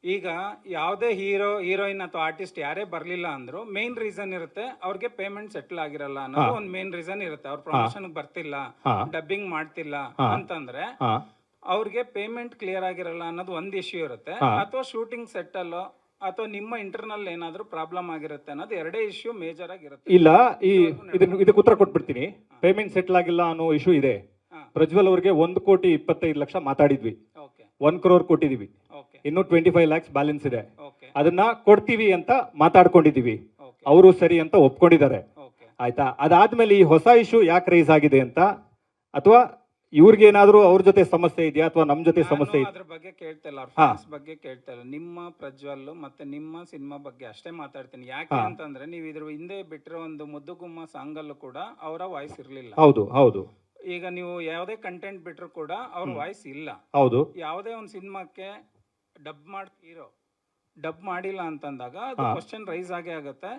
ಈಗ ಯಾವುದೇ ಹೀರೋಯಿನ್ ಅಥವಾ ಆರ್ಟಿಸ್ಟ್ ಯಾರೇ ಬರ್ಲಿಲ್ಲ ಅಂದ್ರು ಮೇನ್ ರೀಸನ್ ಇರುತ್ತೆ, ಅವ್ರಿಗೆ ಪೇಮೆಂಟ್ ಸೆಟ್ಲ್ ಆಗಿರಲ್ಲ ಅನ್ನೋದು ಒಂದು ಮೇನ್ ರೀಸನ್ ಇರುತ್ತೆ. ಅವ್ರ ಪ್ರಮೋಷನ್ ಬರ್ತಿಲ್ಲ, ಡಬ್ಬಿಂಗ್ ಮಾಡ್ತಿಲ್ಲ ಅಂತಂದ್ರೆ ಅವ್ರಿಗೆ ಪೇಮೆಂಟ್ ಕ್ಲಿಯರ್ ಆಗಿರಲ್ಲ ಅನ್ನೋದು ಒಂದ್ ಇಶ್ಯೂ ಇರುತ್ತೆ, ಅಥವಾ ಶೂಟಿಂಗ್ ಸೆಟ್ ಅಲ್ಲೋ ಅಥವಾ ನಿಮ್ಮ ಇಂಟರ್ನಲ್ ಏನಾದ್ರೂ ಪ್ರಾಬ್ಲಮ್ ಆಗಿರುತ್ತೆ ಅನ್ನೋದು ಎರಡೇ ಇಶ್ಯೂ ಮೇಜರ್ ಆಗಿರುತ್ತೆ. ಇಲ್ಲ, ಇದಕ್ಕೆ ಉತ್ತರ ಕೊಟ್ಬಿಡ್ತೀನಿ. ಪೇಮೆಂಟ್ ಸೆಟ್ಲ್ ಆಗಿಲ್ಲ ಅನ್ನೋ ಇಶ್ಯೂ ಇದೆ. ಪ್ರಜ್ವಲ್ ಅವ್ರಿಗೆ 1,25,00,000 ಮಾತಾಡಿದ್ವಿ, 1 crore ಕೊಟ್ಟಿದೀವಿ, ಇನ್ನು 25 lakhs ಬ್ಯಾಲೆನ್ಸ್ ಇದೆ. ಅದನ್ನ ಕೊಡ್ತೀವಿ ಅಂತ ಮಾತಾಡ್ಕೊಂಡಿದೀವಿ, ಅವರು ಸರಿ ಅಂತ ಒಪ್ಕೊಂಡಿದ್ದಾರೆ. ಆಯ್ತಾ? ಅದಾದ್ಮೇಲೆ ಈ ಹೊಸ ಇಶ್ಯೂ ಯಾಕೆ ರೈಸ್ ಆಗಿದೆ ಅಂತ, ಅಥವಾ ಇವ್ರಿಗೆ ಏನಾದ್ರು ಅವ್ರ ಜೊತೆ ಸಮಸ್ಯೆ ಇದೆಯಾ ಅಥವಾ ನಮ್ ಜೊತೆ ಸಮಸ್ಯೆ ಇದೆಯಾ ಅದ್ರ ಬಗ್ಗೆ ಕೇಳ್ತಿಲ್ಲ, ಅವ್ರ ಫ್ಯಾನ್ಸ್ ಬಗ್ಗೆ ಕೇಳ್ತಿಲ್ಲ. ನಿಮ್ಮ ಪ್ರಜ್ವಲ್ ಮತ್ತೆ ನಿಮ್ಮ ಸಿನಿಮಾ ಬಗ್ಗೆ ಅಷ್ಟೇ ಮಾತಾಡ್ತೀನಿ. ಯಾಕೆ ಅಂತಂದ್ರೆ ನೀವು ಇದ್ರ ಹಿಂದೆ ಬಿಟ್ಟಿರೋ ಒಂದು ಮುದ್ದುಗುಮ್ಮ ಸಾಂಗ್ ಅಲ್ಲೂ ಕೂಡ ಅವರ ವಾಯ್ಸ್ ಇರ್ಲಿಲ್ಲ. ಹೌದು ಹೌದು. ಈಗ ನೀವು ಯಾವುದೇ ಕಂಟೆಂಟ್ ಬಿಟ್ರು ಕೂಡ ಅವ್ರ ವಾಯ್ಸ್ ಇಲ್ಲ. ಹೌದು. ಯಾವುದೇ ಒಂದು ಸಿನಿಮಾಕ್ಕೆ ಡಬ್ ಮಾಡಿಲ್ಲ ಅಂತಂದಾಗ ಅದು ಕ್ವಶನ್ ರೈಸ್ ಆಗೇ ಆಗುತ್ತೆ.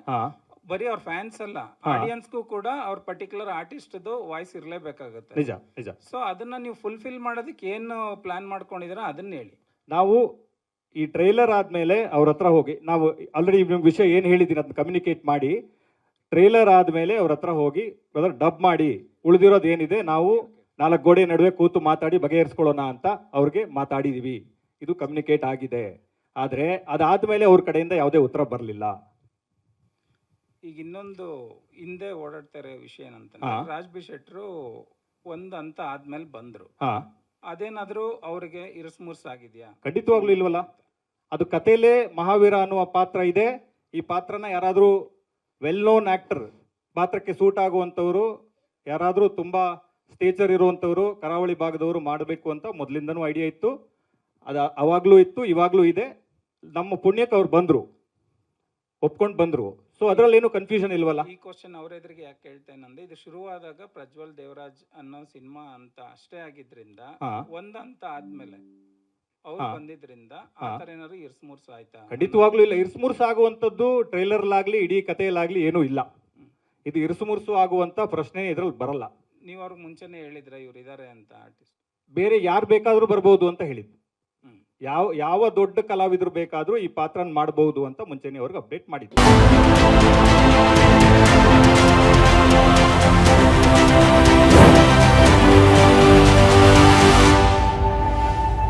ಬರೀ ಅವ್ರ ಫ್ಯಾನ್ಸ್ ಅಲ್ಲ, ಆಡಿಯನ್ಸ್ಗೂ ಕೂಡ ಅವ್ರ ಪರ್ಟಿಕ್ಯುಲರ್ ಆರ್ಟಿಸ್ಟ್ ವಾಯ್ಸ್ ಇರ್ಲೇಬೇಕಾಗುತ್ತೆ. ನಿಜ ನಿಜ. ಸೊ ಅದನ್ನ ನೀವು ಫುಲ್ಫಿಲ್ ಮಾಡೋದಕ್ಕೆ ಏನು ಪ್ಲಾನ್ ಮಾಡ್ಕೊಂಡಿದ್ದೀರಾ ಅದನ್ನ ಹೇಳಿ. ನಾವು ಈ ಟ್ರೈಲರ್ ಆದ್ಮೇಲೆ ಅವ್ರ ಹತ್ರ ಹೋಗಿ, ನಾವು ಆಲ್ರೆಡಿ ವಿಷಯ ಏನು ಹೇಳಿದ್ದೀನಿ ಅದನ್ನ ಕಮ್ಯುನಿಕೇಟ್ ಮಾಡಿ, ಟ್ರೈಲರ್ ಆದ್ಮೇಲೆ ಅವ್ರ ಹತ್ರ ಹೋಗಿ ಡಬ್ ಮಾಡಿ ಉಳಿದಿರೋದು ಏನಿದೆ ನಾವು 4 ಗೋಡೆ ನಡುವೆ ಕೂತು ಮಾತಾಡಿ ಬಗೆಹರಿಸ್ಕೊಳ್ಳೋಣ ಅಂತ ಅವ್ರಿಗೆ ಮಾತಾಡಿದೀವಿ. ಇದು ಕಮ್ಯುನಿಕೇಟ್ ಆಗಿದೆ. ಆದ್ರೆ ಅದಾದ್ಮೇಲೆ ಅವ್ರ ಕಡೆಯಿಂದ ಯಾವುದೇ ಉತ್ತರ ಬರಲಿಲ್ಲ. ಈಗ ಇನ್ನೊಂದು ಹಿಂದೆ ಓಡಾಡ್ತಾರೆ ವಿಷಯ ಏನಂತ, ರಾಜ್ ಬಿ ಶೆಟ್ರು ಒಂದ್ ಅಂತ ಆದ್ಮೇಲೆ ಬಂದ್ರು, ಅದೇನಾದ್ರೂ ಅವ್ರಿಗೆ ಇರಸ್ಮುರ್ಸ್ ಆಗಿದ್ಯಾ? ಖಂಡಿತವಾಗ್ಲೂ ಇಲ್ವಲ್ಲ. ಅದು ಕಥೆಲೇ ಮಹಾವೀರ ಅನ್ನುವ ಪಾತ್ರ ಇದೆ. ಈ ಪಾತ್ರನ ಯಾರಾದ್ರೂ ವೆಲ್ ನೋನ್ ಆಕ್ಟರ್, ಪಾತ್ರಕ್ಕೆ ಸೂಟ್ ಆಗುವಂಥವ್ರು, ಯಾರಾದ್ರೂ ತುಂಬಾ ಸ್ಟೇಚರ್ ಇರುವಂಥವ್ರು, ಕರಾವಳಿ ಭಾಗದವರು ಮಾಡಬೇಕು ಅಂತ ಮೊದಲಿಂದನೂ ಐಡಿಯಾ ಇತ್ತು. ಅವಾಗ್ಲೂ ಇತ್ತು, ಇವಾಗ್ಲೂ ಇದೆ. ನಮ್ಮ ಪುಣ್ಯಕ್ಕೆ ಅವ್ರು ಬಂದ್ರು, ಒಪ್ಕೊಂಡು ಬಂದ್ರು. ಸೊ ಅದ್ರಲ್ಲಿ ಏನು ಕನ್ಫ್ಯೂಷನ್ ಇಲ್ವಲ್ಲ. ಈ ಕ್ವಶನ್ ಅವ್ರ ಎದುರಿಗೆ ಯಾಕೆ ಕೇಳ್ತೇನಂದ್ರೆ, ಇದು ಶುರುವಾದಾಗ ಪ್ರಜ್ವಲ್ ದೇವರಾಜ್ ಅನ್ನೋ ಸಿನಿಮಾ ಅಂತ ಅಷ್ಟೇ ಆಗಿದ್ರಿಂದ, ಒಂದಂತ ಆದ್ಮೇಲೆ ಅವ್ರು ಬಂದಿದ್ರಿಂದ ಆತರ ಏನಾದ್ರು ಇರ್ಸ್ಮೂರ್ಸ್ ಆಯ್ತಾ? ಖಂಡಿತವಾಗ್ಲೂ ಇಲ್ಲ. ಇರ್ಸ್ಮೂರ್ಸ್ ಆಗುವಂತದ್ದು ಟ್ರೈಲರ್ಲಾಗ್ಲಿ ಇಡೀ ಕಥೆಯಲ್ಲಾಗ್ಲಿ ಏನೂ ಇಲ್ಲ. ಇದು ಇರ್ಸುಮುರ್ಸು ಆಗುವಂತ ಪ್ರಶ್ನೆ ಇದ್ರಲ್ಲಿ ಬರಲ್ಲ. ನೀವು ಅವ್ರಿಗೆ ಮುಂಚೆನೆ ಹೇಳಿದ್ರ ಇವ್ರು ಇದಾರೆ ಅಂತ ಆರ್ಟಿಸ್ಟ್? ಬೇರೆ ಯಾರು ಬೇಕಾದ್ರೂ ಬರ್ಬೋದು ಅಂತ ಹೇಳಿದ್ದು. ಯಾವ ದೊಡ್ಡ ಕಲಾವಿದರು ಬೇಕಾದ್ರೂ ಈ ಪಾತ್ರನ ಮಾಡಬಹುದು ಅಂತ ಮುಂಚೆನೆ ಅವ್ರಿಗೆ ಅಪ್ಡೇಟ್ ಮಾಡಿದ್ರು.